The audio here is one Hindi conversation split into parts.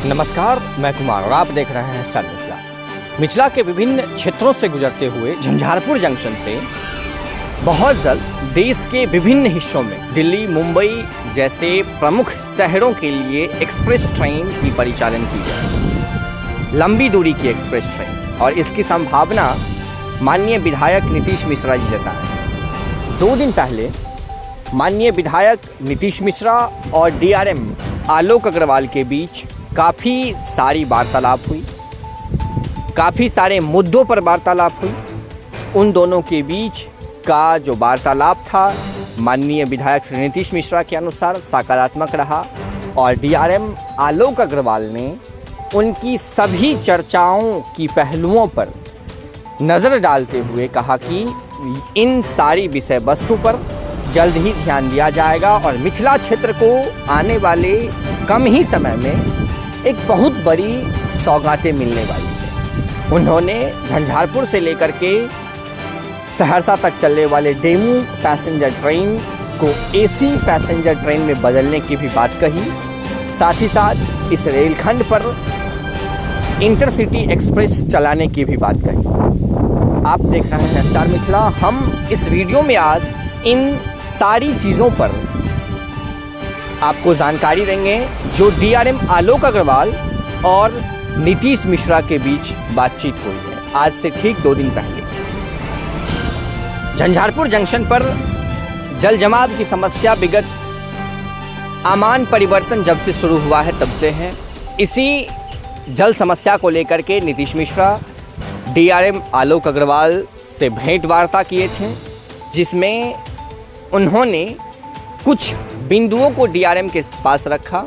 नमस्कार, मैं कुमार और आप देख रहे हैं स्टार मिथिला। मिथिला के विभिन्न क्षेत्रों से गुजरते हुए झंझारपुर जंक्शन से बहुत जल्द देश के विभिन्न हिस्सों में दिल्ली, मुंबई जैसे प्रमुख शहरों के लिए एक्सप्रेस ट्रेन की परिचालन की जाए, लंबी दूरी की एक्सप्रेस ट्रेन, और इसकी संभावना माननीय विधायक नीतीश मिश्रा जी जताएं। 2 दिन पहले माननीय विधायक नीतीश मिश्रा और डीआरएम आलोक अग्रवाल के बीच काफ़ी सारी वार्तालाप हुई, काफ़ी सारे मुद्दों पर वार्तालाप हुई। उन दोनों के बीच का जो वार्तालाप था माननीय विधायक श्री नीतीश मिश्रा के अनुसार सकारात्मक रहा और डीआरएम आलोक अग्रवाल ने उनकी सभी चर्चाओं की पहलुओं पर नज़र डालते हुए कहा कि इन सारी विषय वस्तु पर जल्द ही ध्यान दिया जाएगा और मिथिला क्षेत्र को आने वाले कम ही समय में एक बहुत बड़ी सौगातें मिलने वाली है। उन्होंने झंझारपुर से लेकर के सहरसा तक चलने वाले डेमू पैसेंजर ट्रेन को एसी पैसेंजर ट्रेन में बदलने की भी बात कही। साथ ही साथ इस रेलखंड पर इंटरसिटी एक्सप्रेस चलाने की भी बात कही। आप देख रहे हैं स्टार मिथिला। हम इस वीडियो में आज इन सारी चीज़ों पर आपको जानकारी देंगे जो डीआरएम आलोक अग्रवाल और नीतीश मिश्रा के बीच बातचीत हुई है आज से ठीक 2 दिन पहले। झंझारपुर जंक्शन पर जल जमाव की समस्या विगत आमान परिवर्तन जब से शुरू हुआ है तब से है। इसी जल समस्या को लेकर के नीतीश मिश्रा डीआरएम आलोक अग्रवाल से भेंट वार्ता किए थे, जिसमें उन्होंने कुछ बिंदुओं को डीआरएम के पास रखा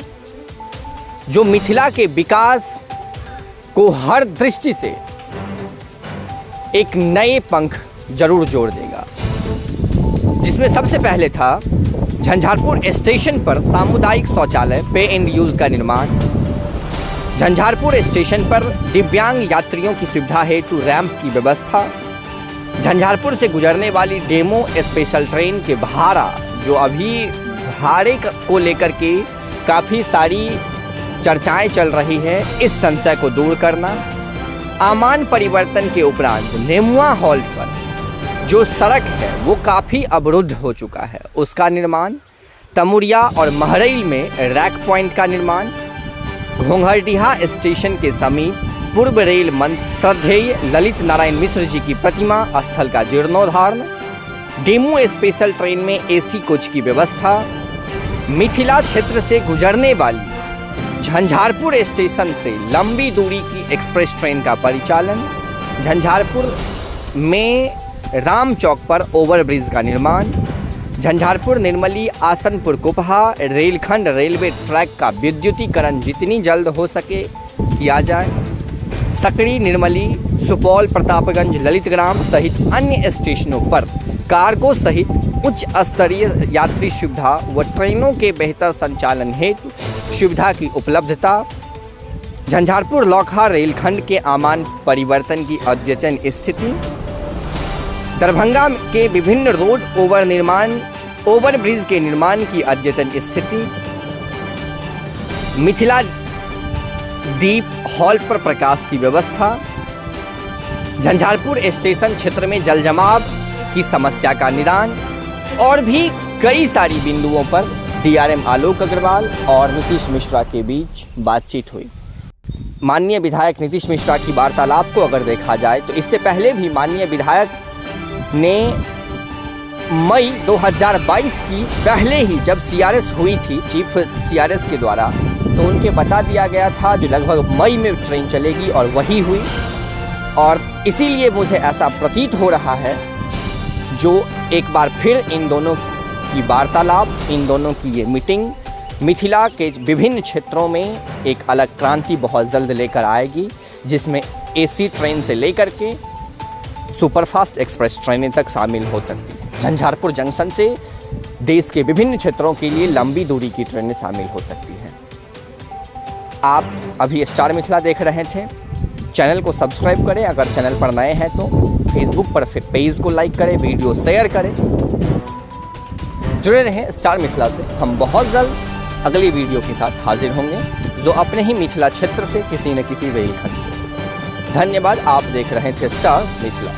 जो मिथिला के विकास को हर दृष्टि से एक नए पंख जरूर जोड़ देगा। जिसमें सबसे पहले था झंझारपुर स्टेशन पर सामुदायिक शौचालय पे एंड यूज का निर्माण, झंझारपुर स्टेशन पर दिव्यांग यात्रियों की सुविधा हेतु रैंप की व्यवस्था, झंझारपुर से गुजरने वाली डेमो स्पेशल ट्रेन के भाड़ा जो अभी भाड़े को लेकर के काफ़ी सारी चर्चाएं चल रही हैं, इस संशय को दूर करना, आमान परिवर्तन के उपरांत नेमुआ हॉल्ट पर जो सड़क है वो काफ़ी अवरुद्ध हो चुका है, उसका निर्माण, तमुरिया और महरैल में रैक पॉइंट का निर्माण, घोंघरडीहा स्टेशन के समीप पूर्व रेल मंत्री श्रद्धेय ललित नारायण मिश्र जी की प्रतिमा स्थल का जीर्णोद्धारण, डेमू स्पेशल ट्रेन में एसी कोच की व्यवस्था, मिथिला क्षेत्र से गुजरने वाली झंझारपुर स्टेशन से लंबी दूरी की एक्सप्रेस ट्रेन का परिचालन, झंझारपुर में राम चौक पर ओवरब्रिज का निर्माण, झंझारपुर निर्मली आसनपुर कुपहा रेलखंड रेलवे ट्रैक का विद्युतीकरण जितनी जल्द हो सके किया जाए, सकड़ी निर्मली सुपौल प्रतापगंज ललितग्राम सहित अन्य स्टेशनों पर कार्गो सहित उच्च स्तरीय यात्री सुविधा व ट्रेनों के बेहतर संचालन हेतु सुविधा की उपलब्धता, झंझारपुर लौखा रेलखंड के आमान परिवर्तन की अद्यतन स्थिति, दरभंगा के विभिन्न रोड ओवरब्रिज के निर्माण की अद्यतन स्थिति, मिथिला दीप हॉल्ट पर प्रकाश की व्यवस्था, झंझारपुर स्टेशन क्षेत्र में जल जमाव की समस्या का निदान और भी कई सारी बिंदुओं पर डीआरएम आलोक अग्रवाल और नीतीश मिश्रा के बीच बातचीत हुई। माननीय विधायक नीतीश मिश्रा की वार्तालाप को अगर देखा जाए तो इससे पहले भी माननीय विधायक ने मई 2022 की पहले ही जब सीआरएस हुई थी चीफ सीआरएस के द्वारा, तो उनके बता दिया गया था जो लगभग मई में ट्रेन चलेगी और वही हुई। और इसीलिए मुझे ऐसा प्रतीत हो रहा है जो एक बार फिर इन दोनों की वार्तालाप, इन दोनों की ये मीटिंग मिथिला के विभिन्न क्षेत्रों में एक अलग क्रांति बहुत जल्द लेकर आएगी, जिसमें एसी ट्रेन से लेकर के सुपरफास्ट एक्सप्रेस ट्रेनें तक शामिल हो सकती है। झंझारपुर जंक्शन से देश के विभिन्न क्षेत्रों के लिए लंबी दूरी की ट्रेनें शामिल हो सकती हैं। आप अभी स्टार मिथिला देख रहे थे। चैनल को सब्सक्राइब करें, अगर चैनल पर नए हैं तो फेसबुक पर पेज को लाइक करें, वीडियो शेयर करें, जुड़े रहें स्टार मिथिला से। हम बहुत जल्द अगली वीडियो के साथ हाजिर होंगे। जो अपने ही मिथिला क्षेत्र से किसी न किसी रेलखंड से। धन्यवाद। आप देख रहे थे स्टार मिथिला।